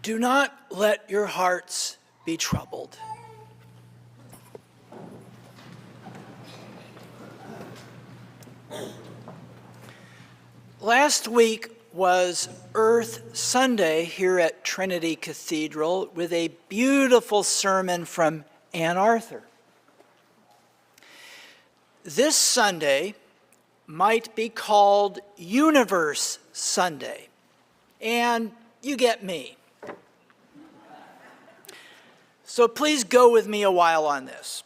Do not let your hearts be troubled. Last week was Earth Sunday here at Trinity Cathedral with a beautiful sermon from Ann Arthur. This Sunday might be called Universe Sunday, and you get me. So please go with me a while on this.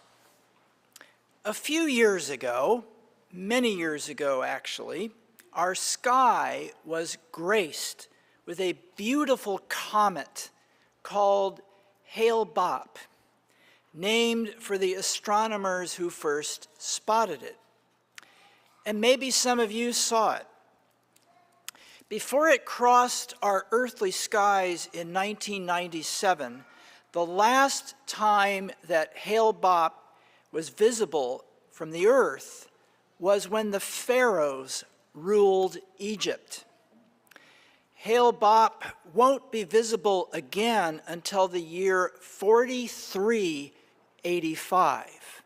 A few years ago, many years ago actually, our sky was graced with a beautiful comet called Hale-Bopp, named for the astronomers who first spotted it. And maybe some of you saw it. Before it crossed our earthly skies in 1997, the last time that Hale-Bopp was visible from the earth was when the pharaohs ruled Egypt. Hale-Bopp won't be visible again until the year 4385.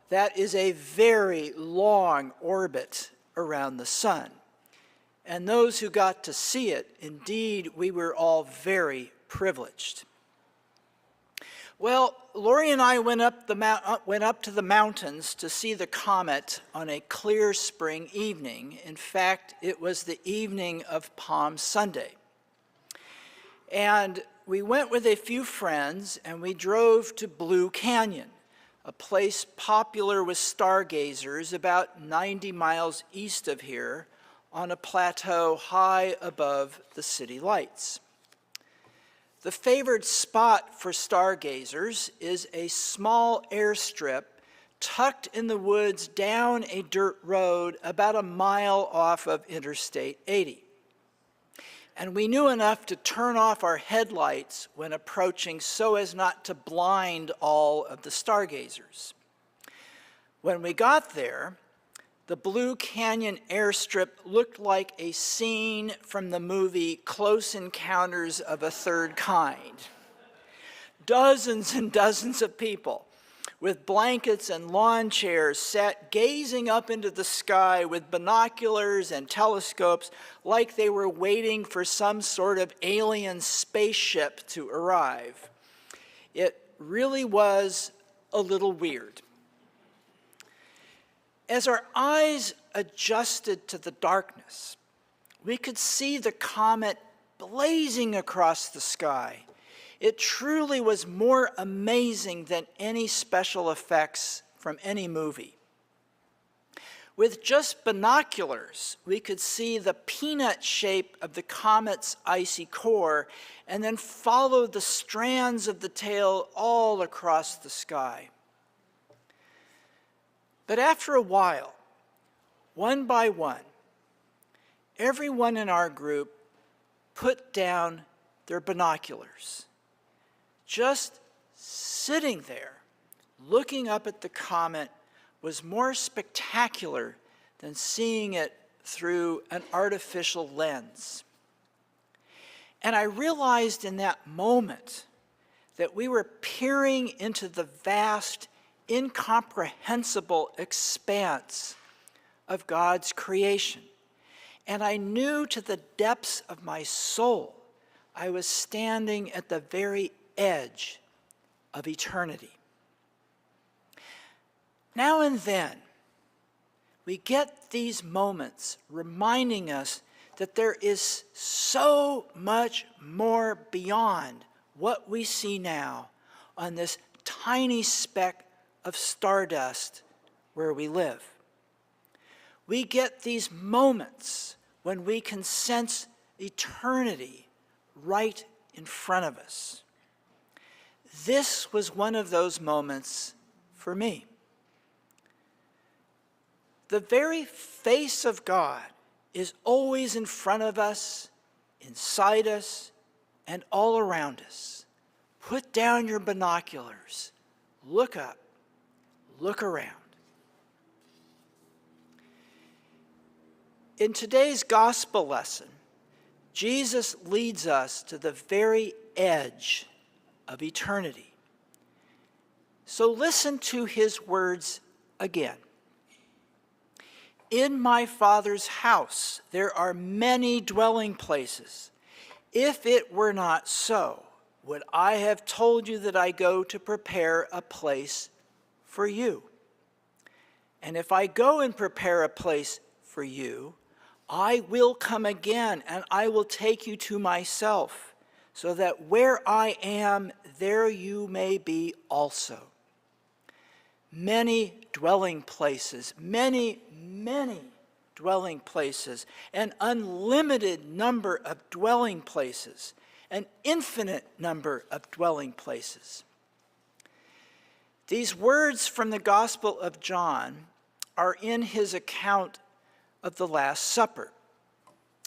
That is a very long orbit around the sun. And those who got to see it, indeed, we were all very privileged. Well, Lori and I went up to the mountains to see the comet on a clear spring evening. In fact, it was the evening of Palm Sunday. And we went with a few friends and we drove to Blue Canyon, a place popular with stargazers about 90 miles east of here on a plateau high above the city lights. The favored spot for stargazers is a small airstrip tucked in the woods down a dirt road about a mile off of Interstate 80. And we knew enough to turn off our headlights when approaching so as not to blind all of the stargazers. When we got there, the Blue Canyon airstrip looked like a scene from the movie Close Encounters of a Third Kind. Dozens and dozens of people with blankets and lawn chairs sat gazing up into the sky with binoculars and telescopes like they were waiting for some sort of alien spaceship to arrive. It really was a little weird. As our eyes adjusted to the darkness, we could see the comet blazing across the sky. It truly was more amazing than any special effects from any movie. With just binoculars, we could see the peanut shape of the comet's icy core and then follow the strands of the tail all across the sky. But after a while, one by one, everyone in our group put down their binoculars. Just sitting there, looking up at the comet was more spectacular than seeing it through an artificial lens. And I realized in that moment that we were peering into the vast, incomprehensible expanse of God's creation. And I knew to the depths of my soul I was standing at the very edge of eternity. Now and then, we get these moments reminding us that there is so much more beyond what we see now on this tiny speck of stardust where we live. We get these moments when we can sense eternity right in front of us. This was one of those moments for me. The very face of God is always in front of us, inside us, and all around us. Put down your binoculars, look up, look around. In today's gospel lesson, Jesus leads us to the very edge of eternity. So listen to his words again. In my Father's house there are many dwelling places. If it were not so, would I have told you that I go to prepare a place for you? And if I go and prepare a place for you, I will come again, and I will take you to myself, so that where I am, there you may be also. Many dwelling places, many dwelling places, an unlimited number of dwelling places, an infinite number of dwelling places. These words from the Gospel of John are in his account of the Last Supper.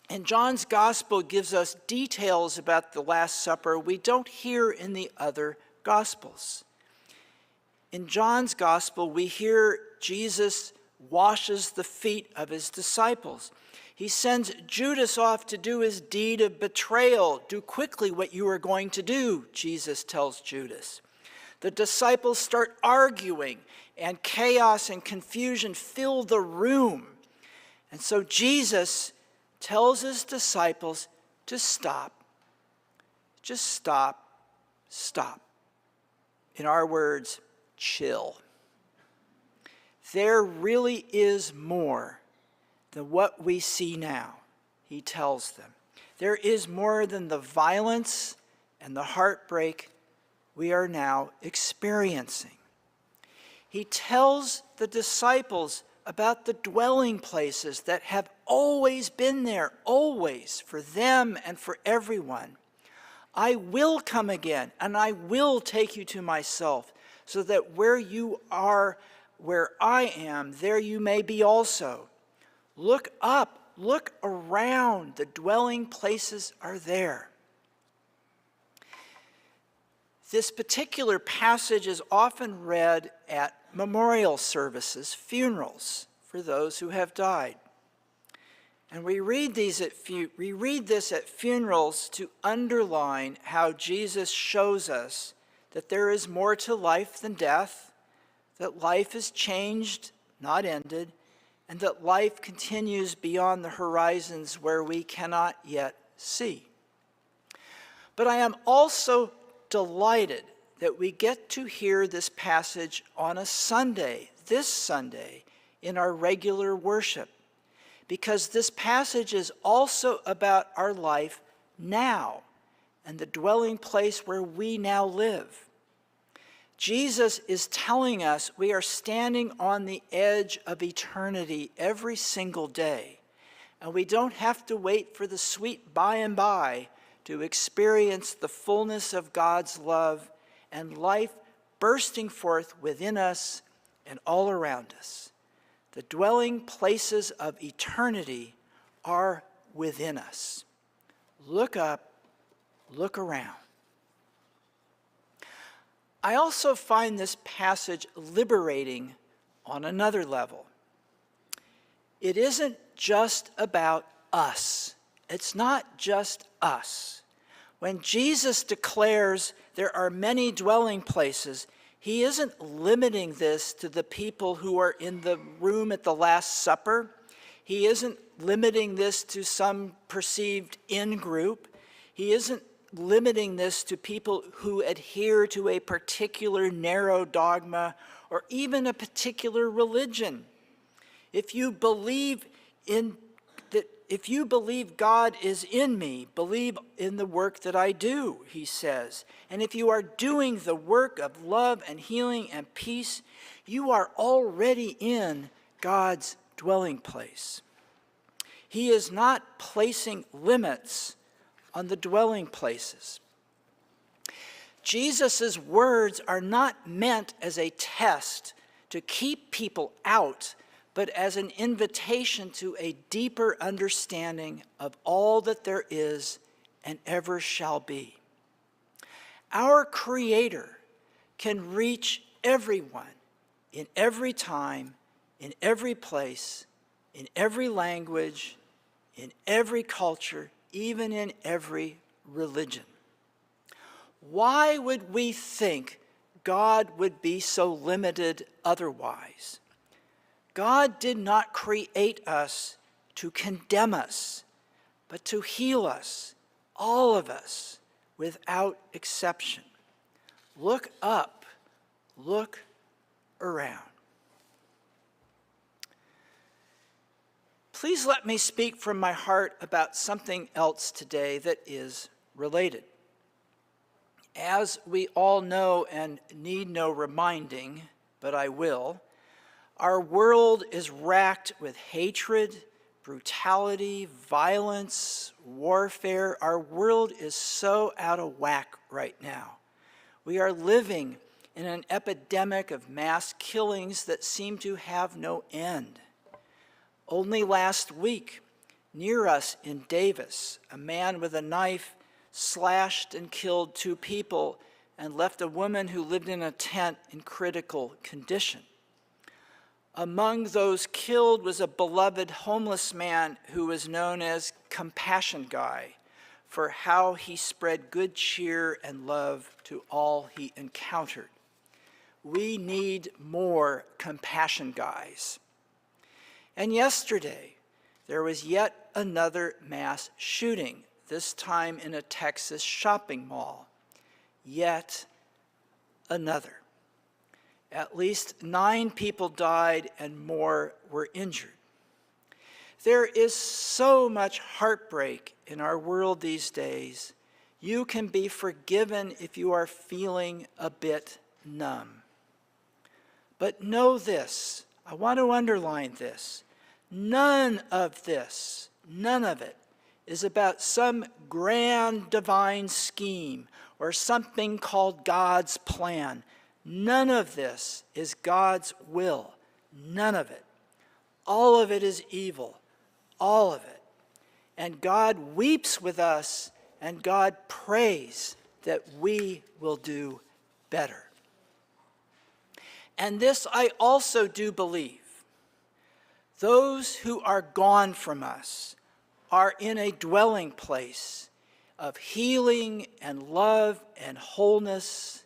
And John's Gospel gives us details about the Last Supper we don't hear in the other Gospels. In John's Gospel, we hear Jesus washes the feet of his disciples. He sends Judas off to do his deed of betrayal. Do quickly what you are going to do, Jesus tells Judas. The disciples start arguing, and chaos and confusion fill the room. And so Jesus tells his disciples to stop. Just stop. In our words, chill. There really is more than what we see now, he tells them. There is more than the violence and the heartbreak we are now experiencing. He tells the disciples about the dwelling places that have always been there, always, for them and for everyone. I will come again, and I will take you to myself, so that where you are, where I am, there you may be also. Look up, look around, the dwelling places are there. This particular passage is often read at memorial services, funerals, for those who have died. And we read this at funerals to underline how Jesus shows us that there is more to life than death, that life is changed, not ended, and that life continues beyond the horizons where we cannot yet see. But I am also delighted that we get to hear this passage on a Sunday, this Sunday, in our regular worship, because this passage is also about our life now and the dwelling place where we now live. Jesus is telling us we are standing on the edge of eternity every single day, and we don't have to wait for the sweet by and by to experience the fullness of God's love and life bursting forth within us and all around us. The dwelling places of eternity are within us. Look up, look around. I also find this passage liberating on another level. It isn't just about us. It's not just us. When Jesus declares there are many dwelling places, he isn't limiting this to the people who are in the room at the Last Supper. He isn't limiting this to some perceived in-group. He isn't limiting this to people who adhere to a particular narrow dogma or even a particular religion. If you believe God is in me, believe in the work that I do, he says. And if you are doing the work of love and healing and peace, you are already in God's dwelling place. He is not placing limits on the dwelling places. Jesus' words are not meant as a test to keep people out, but as an invitation to a deeper understanding of all that there is and ever shall be. Our Creator can reach everyone in every time, in every place, in every language, in every culture, even in every religion. Why would we think God would be so limited otherwise? God did not create us to condemn us, but to heal us, all of us, without exception. Look up, look around. Please let me speak from my heart about something else today that is related. As we all know and need no reminding, but I will, our world is racked with hatred, brutality, violence, warfare. Our world is so out of whack right now. We are living in an epidemic of mass killings that seem to have no end. Only last week, near us in Davis, a man with a knife slashed and killed 2 people and left a woman who lived in a tent in critical condition. Among those killed was a beloved homeless man who was known as Compassion Guy for how he spread good cheer and love to all he encountered. We need more compassion guys. And yesterday, there was yet another mass shooting, this time in a Texas shopping mall. Yet another. At least 9 people died and more were injured. There is so much heartbreak in our world these days. You can be forgiven if you are feeling a bit numb. But know this, I want to underline this. None of this, none of it, is about some grand divine scheme or something called God's plan. None of this is God's will. None of it. All of it is evil. All of it. And God weeps with us, and God prays that we will do better. And this I also do believe. Those who are gone from us are in a dwelling place of healing and love and wholeness,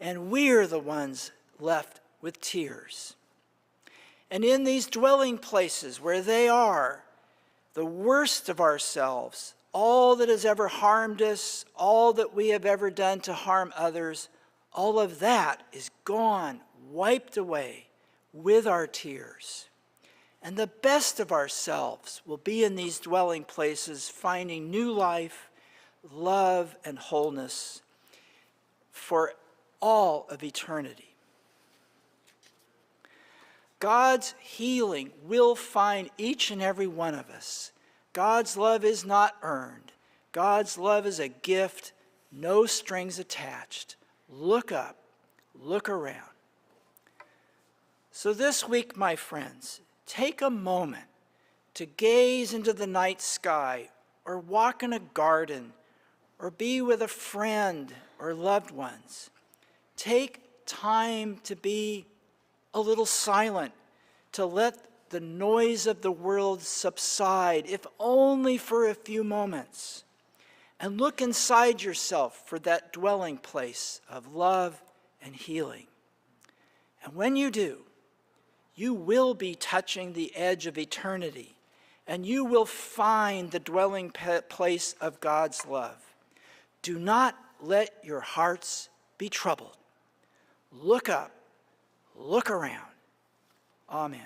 and we're the ones left with tears. And in these dwelling places where they are, the worst of ourselves, all that has ever harmed us, all that we have ever done to harm others, all of that is gone, wiped away with our tears. And the best of ourselves will be in these dwelling places, finding new life, love, and wholeness for all of eternity. God's healing will find each and every one of us. God's love is not earned. God's love is a gift, no strings attached. Look up, look around. So this week, my friends, take a moment to gaze into the night sky or walk in a garden or be with a friend or loved ones. Take time to be a little silent, to let the noise of the world subside, if only for a few moments. And look inside yourself for that dwelling place of love and healing. And when you do, you will be touching the edge of eternity, and you will find the dwelling place of God's love. Do not let your hearts be troubled. Look up, look around. Amen.